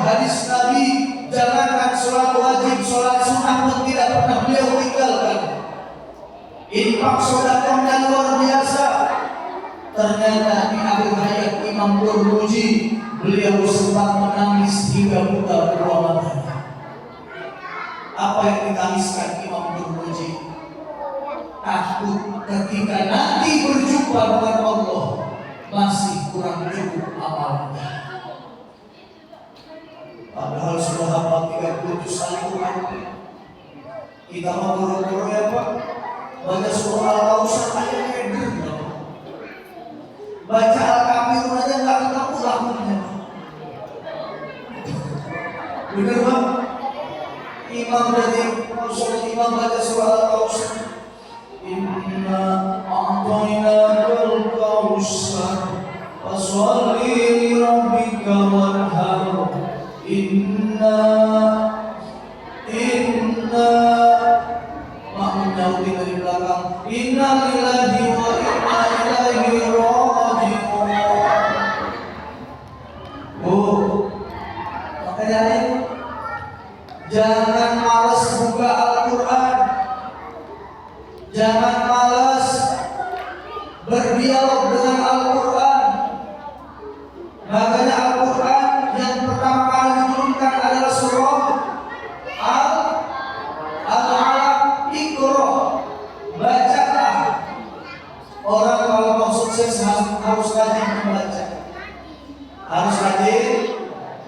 hadis Nabi, jangankan sholat wajib, sholat sunnah pun tidak pernah beliau tinggalkan. Infak sedekah yang luar biasa. Ternyata di akhir hayat Imam Turmuzi, beliau sempat menangis hingga buta kedua matanya. Apa yang ditangiskan Imam Turmuzi? Takut ketika nanti berjumpa dengan Allah masih kurang cukup amalnya. Padahal sudah hafal 37 Al-Quran. Kita mau buru-buru ya Pak, baca surah Al-Kausar aja keder. Baca Al-Kafirun aja nggak ketemu lakunya. Bener Pak? Imam dari Imam baca surah Al-Kausar. Inna a'tainakal kautsar fasholli li rabbika wanhar. Inna maknanya dari belakang. Inna lillahi wa inna ilaihi raji'un. Makanya jangan malas buka Al-Quran. Jangan malas berdialog dengan Al-Quran. Makanya Al-Quran yang pertama kali diturunkan adalah surah Al-Alaq. Iqra, bacalah. Orang kalau mau sukses harus rajin membaca. Harus rajin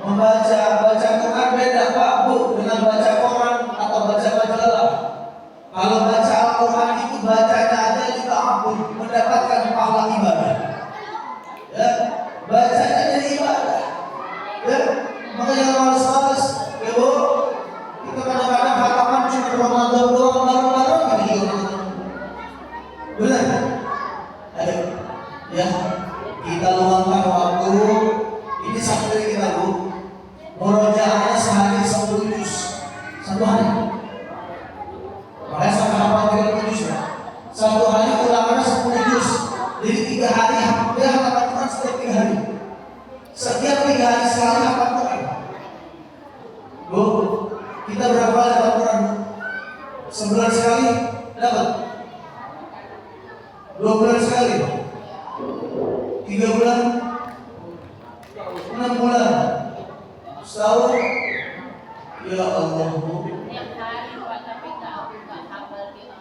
membaca. Baca Quran beda Pak Bu dengan baca koran atau baca majalah. Kalau baca Al-Quran itu bacanya aja juga ampun, mendapatkan pahala ibadah. Ya, bacanya jadi ibadah. Ya, makanya malas-malas, ya Bu. Kita kadang-kadang hataman cuma Ramadan doang, bareng-bareng kan gitu. Benar? Ayo, ya, kita luangkan waktu. Ini satu dari kita Bu. Murojaahnya sehari 1 juz, 1 hari. Makanya sampai hafal 30 juz ya. 1 hari ulangannya 10 juz. Jadi 3 hari dia hafal Quran setiap 3 hari. Setiap 3 hari sekali hafal Quran. Bu, kita berapa kali hafal Quran? Sebulan sekali dapat? 2 bulan sekali? 3 bulan? 6 bulan? Setahun? Ya Allah Bu. Tiap hari Pak, tapi tak hafal dia.